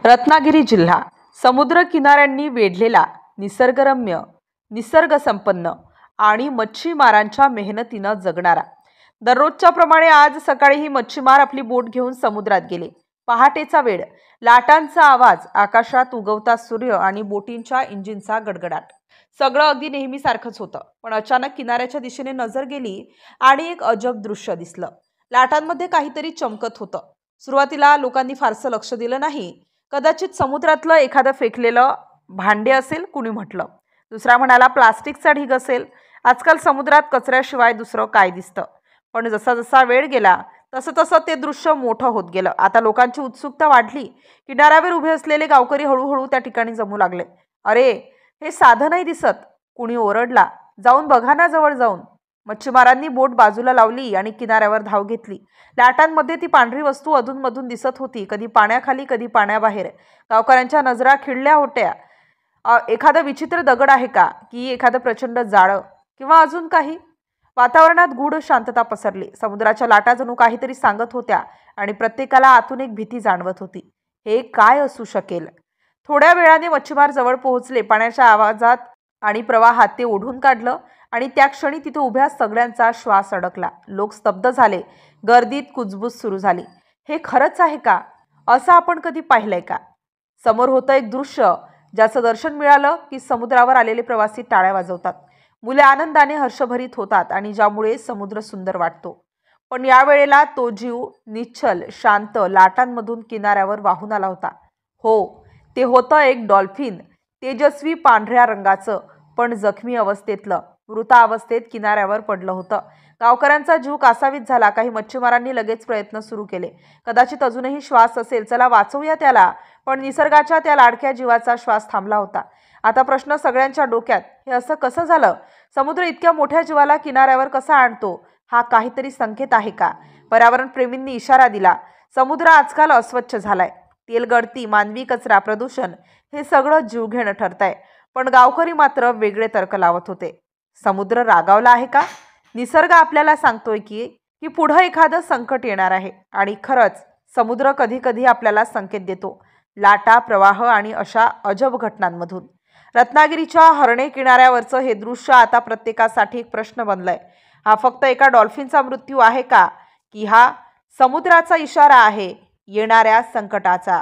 रत्नागिरी जिल्हा समुद्र किनाऱ्यांनी वेढलेला निसर्गरम्य, निसर्गसंपन्न आणि मच्छीमारांच्या मेहनतीने जगणारा। दररोजच्या प्रमाणे आज सकाळीही मच्छीमार आपली बोट घेऊन समुद्रात गेले। पहाटेचा वेळ, लाटांचा आवाज, आकाशात उगवता सूर्य आणि बोटींच्या इंजिनचा गडगडाट, सगळं अगदी नेहमीसारखंच होतं। पण अचानक किनाऱ्याच्या दिशेने नजर गेली आणि एक अजब दृश्य दिसलं। लाटांमध्ये काहीतरी चमकत होतं। सुरुवातीला लोकांनी फारसं लक्ष दिलं नाही। कदाचित समुद्रातलं एखादं फेकलेलं भांडे असेल, कुणी म्हटलं। दुसरा म्हणाला प्लास्टिकचा ढीग असेल। आजकाल समुद्रात कचऱ्याशिवाय दुसरं काय दिसतं? पण जसा जसा वेळ गेला तसं तसं ते दृश्य मोठं होत गेलं। आता लोकांची उत्सुकता वाढली। किनाऱ्यावर उभे असलेले गावकरी हळूहळू त्या ठिकाणी जमू लागले। अरे, हे साधं नाही दिसत, कुणी ओरडला। जाऊन बघा ना, जवळ जाऊन। मच्छीमारांनी बोट बाजूला लावली आणि किनाऱ्यावर धाव घेतली। लाटांमध्ये ती पांढरी वस्तू अधूनमधून दिसत होती, कधी पाण्याखाली कधी पाण्याबाहेर। गावकऱ्यांच्या नजरा खिळल्या होत्या। एखादं विचित्र दगड आहे का, की एखादं प्रचंड जाळं, किंवा अजून काही? वातावरणात गूढ शांतता पसरली। समुद्राच्या लाटा जणू काहीतरी सांगत होत्या आणि प्रत्येकाला आतून एक भीती जाणवत होती। हे काय असू शकेल? थोड्या वेळाने मच्छीमार जवळ पोहोचले। पाण्याच्या आवाजात आणि प्रवाहात ते ओढून काढलं आणि त्या क्षणी तिथे उभ्या सगळ्यांचा श्वास अडकला। लोक स्तब्ध झाले। गर्दीत कुजबूज सुरू झाली। हे खरंच आहे का? असं आपण कधी पाहिलंय का? समोर होतं एक दृश्य ज्याचं दर्शन मिळालं की समुद्रावर आलेले प्रवासी टाळ्या वाजवतात, मुले आनंदाने हर्षभरीत होतात आणि ज्यामुळे समुद्र सुंदर वाटतो। पण यावेळेला तो जीव निश्चल, शांत लाटांमधून किनाऱ्यावर वाहून आला होता। हो, ते होतं एक डॉल्फिन, तेजस्वी पांढऱ्या रंगाचं, पण जखमी अवस्थेतलं, मृतावस्थेत किनाऱ्यावर पडलं होतं। गावकऱ्यांचा जीव कासावीस झाला। काही मच्छीमारांनी लगेच प्रयत्न सुरू केले। कदाचित अजूनही श्वास असेल, चला वाचवूया त्याला। पण निसर्गाच्या त्या लाडक्या जीवाचा श्वास थांबला होता। आता प्रश्न सगळ्यांच्या डोक्यात, हे असं कसं झालं? समुद्र इतक्या मोठ्या जीवाला किनाऱ्यावर कसा आणतो? हा काहीतरी संकेत आहे का? पर्यावरण प्रेमींनी इशारा दिला। समुद्र आजकाल अस्वच्छ झालाय। तेलगळती, मानवी कचरा, प्रदूषण, हे सगळं जीवघेणं ठरतंय। पण गावकरी मात्र वेगळे तर्क लावत होते। समुद्र रागावला आहे का? निसर्ग आपल्याला सांगतोय की पुढे एखादं संकट येणार आहे। आणि खरंच समुद्र कधी कधी आपल्याला संकेत देतो, लाटा, प्रवाह आणि अशा अजब घटनांमधून। रत्नागिरीच्या हर्णे किनाऱ्यावरचं हे दृश्य आता प्रत्येकासाठी एक प्रश्न बनलाय। हा फक्त एका डॉल्फिनचा मृत्यू आहे का, की हा समुद्राचा इशारा आहे येणाऱ्या संकटाचा?